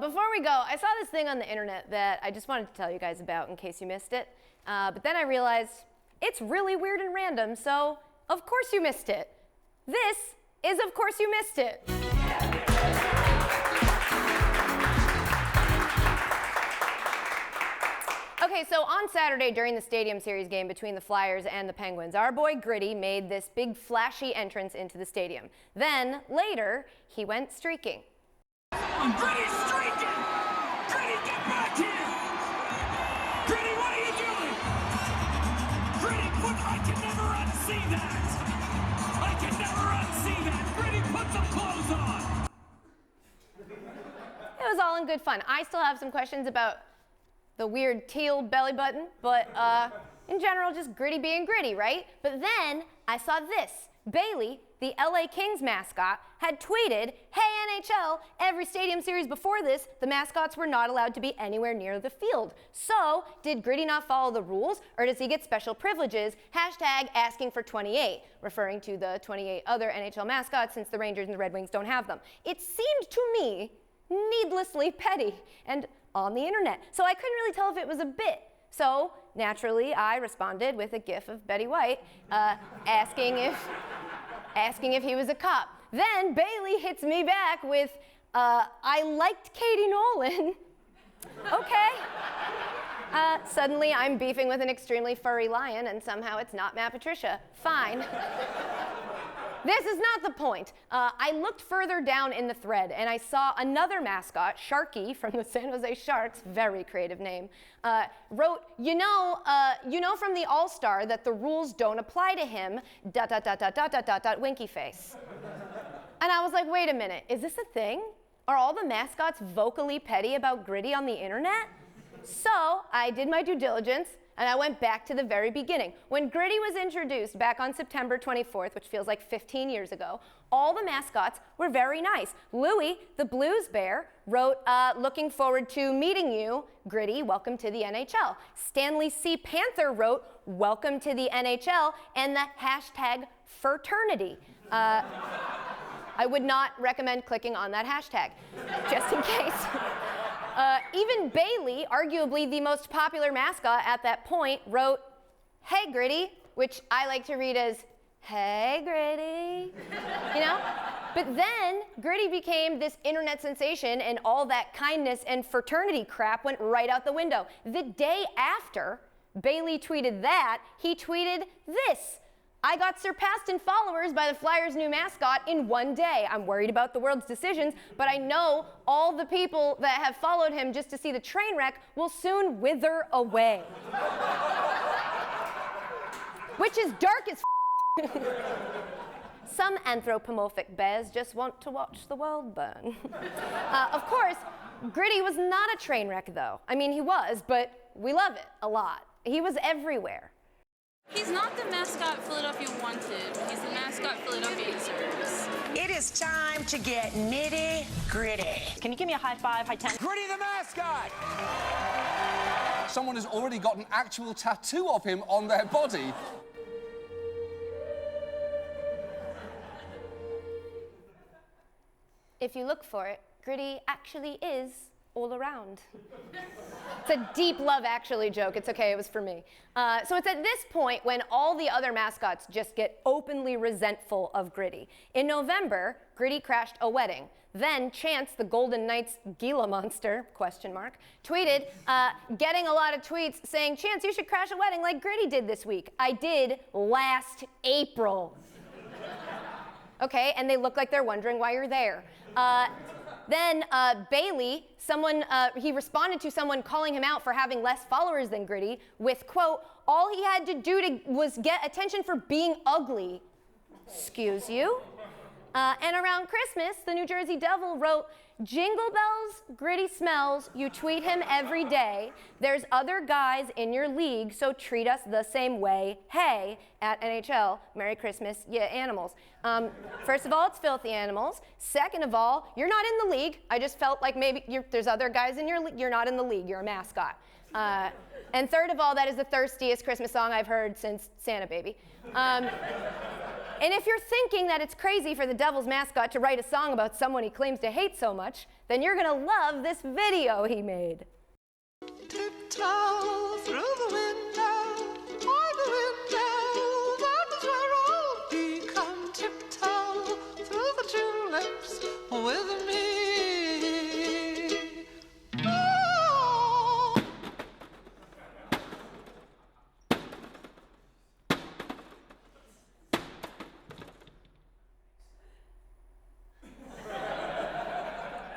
Before we go, I saw this thing on the internet that I just wanted to tell you guys about in case you missed it. But then I realized it's really weird and random, so of course you missed it. This is Of Course You Missed It. Okay, so on Saturday during the Stadium Series game between the Flyers and the Penguins, our boy Gritty made this big flashy entrance into the stadium. Then, later, he went streaking. Gritty's streaking! Gritty, get back here! Gritty, what are you doing? Gritty, I can never unsee that! I can never unsee that! Gritty, put some clothes on! It was all in good fun. I still have some questions about the weird teal belly button, but in general, just Gritty being Gritty, right? But then I saw this. Bailey, the LA Kings mascot, had tweeted, "Hey NHL, every Stadium Series before this, the mascots were not allowed to be anywhere near the field. So, did Gritty not follow the rules, or does he get special privileges? Hashtag asking for 28, referring to the 28 other NHL mascots since the Rangers and the Red Wings don't have them. It seemed to me needlessly petty and on the internet, so I couldn't really tell if it was a bit. So, naturally, I responded with a gif of Betty White, asking if he was a cop. Then Bailey hits me back with, I liked Katie Nolan. Okay. Suddenly I'm beefing with an extremely furry lion, and somehow it's not Matt Patricia. Fine. This is not the point. I looked further down in the thread and I saw another mascot, Sharky from the San Jose Sharks, very creative name, wrote, you know from the All-Star that the rules don't apply to him, ... winky face. And I was like, wait a minute, is this a thing? Are all the mascots vocally petty about Gritty on the internet? So I did my due diligence, and I went back to the very beginning. When Gritty was introduced back on September 24th, which feels like 15 years ago, all the mascots were very nice. Louie, the Blues Bear, wrote, looking forward to meeting you, Gritty, welcome to the NHL. Stanley C. Panther wrote, welcome to the NHL, and the hashtag fraternity. I would not recommend clicking on that hashtag, just in case. Even Bailey, arguably the most popular mascot at that point, wrote, hey Gritty, which I like to read as, hey Gritty, you know? But then Gritty became this internet sensation and all that kindness and fraternity crap went right out the window. The day after Bailey tweeted that, he tweeted this. I got surpassed in followers by the Flyers' new mascot in one day. I'm worried about the world's decisions, but I know all the people that have followed him just to see the train wreck will soon wither away. Which is dark as Some anthropomorphic bears just want to watch the world burn. Of course, Gritty was not a train wreck, though. I mean, he was, but we love it a lot. He was everywhere. He's not the mascot Philadelphia wanted. He's the mascot Philadelphia deserves. It is time to get nitty-gritty. Can you give me a high five, high 10? Gritty the mascot! Someone has already got an actual tattoo of him on their body. If you look for it, Gritty actually is all around. It's a deep Love Actually joke. It's okay, it was for me. So it's at this point when all the other mascots just get openly resentful of Gritty. In November, Gritty crashed a wedding. Then Chance, the Golden Knights Gila monster, tweeted, getting a lot of tweets saying, Chance, you should crash a wedding like Gritty did this week. I did last April. Okay, and they look like they're wondering why you're there. Then Bailey, he responded to someone calling him out for having less followers than Gritty with, quote, all he had to do was get attention for being ugly. Excuse you? And around Christmas, the New Jersey Devil wrote, jingle bells, Gritty smells, you tweet him every day. There's other guys in your league, so treat us the same way. Hey, at NHL, Merry Christmas, yeah, animals. First of all, it's filthy animals. Second of all, you're not in the league. I just felt like maybe there's other guys in your league. You're not in the league, you're a mascot. And third of all, that is the thirstiest Christmas song I've heard since Santa Baby. And if you're thinking that it's crazy for the Devils mascot to write a song about someone he claims to hate so much, then you're gonna love this video he made. Tiptoe through the window, by the window, that is where I'll be. Come tiptoe through the tulips with me. Oh.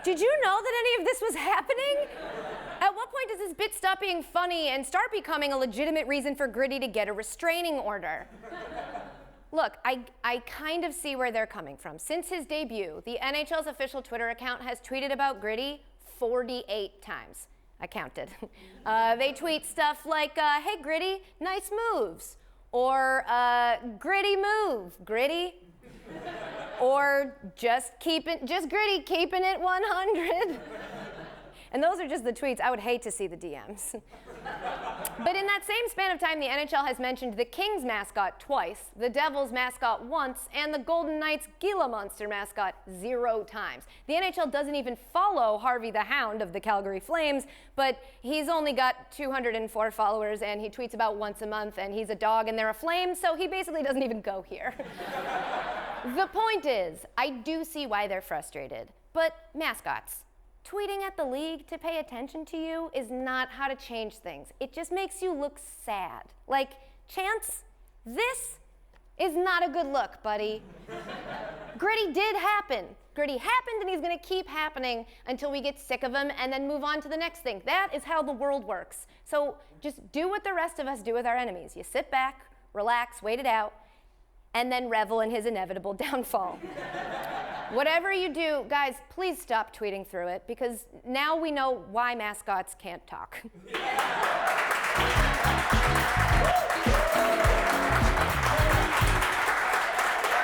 Did you know that any of this was happening? At what point does this bit stop being funny and start becoming a legitimate reason for Gritty to get a restraining order? Look, I kind of see where they're coming from. Since his debut, the NHL's official Twitter account has tweeted about Gritty 48 times. I counted. They tweet stuff like, hey Gritty, nice moves. Or, Gritty move, Gritty. Or just Gritty keeping it 100. And those are just the tweets. I would hate to see the DMs. But in that same span of time, the NHL has mentioned the Kings mascot twice, the Devils mascot once, and the Golden Knights Gila Monster mascot 0 times. The NHL doesn't even follow Harvey the Hound of the Calgary Flames, but he's only got 204 followers, and he tweets about once a month, and he's a dog and they're a flame, so he basically doesn't even go here. The point is, I do see why they're frustrated, but mascots, tweeting at the league to pay attention to you is not how to change things. It just makes you look sad. Like, Chance, this is not a good look, buddy. Gritty did happen. Gritty happened and he's gonna keep happening until we get sick of him and then move on to the next thing. That is how the world works. So just do what the rest of us do with our enemies. You sit back, relax, wait it out, and then revel in his inevitable downfall. Whatever you do, guys, please stop tweeting through it, because now we know why mascots can't talk.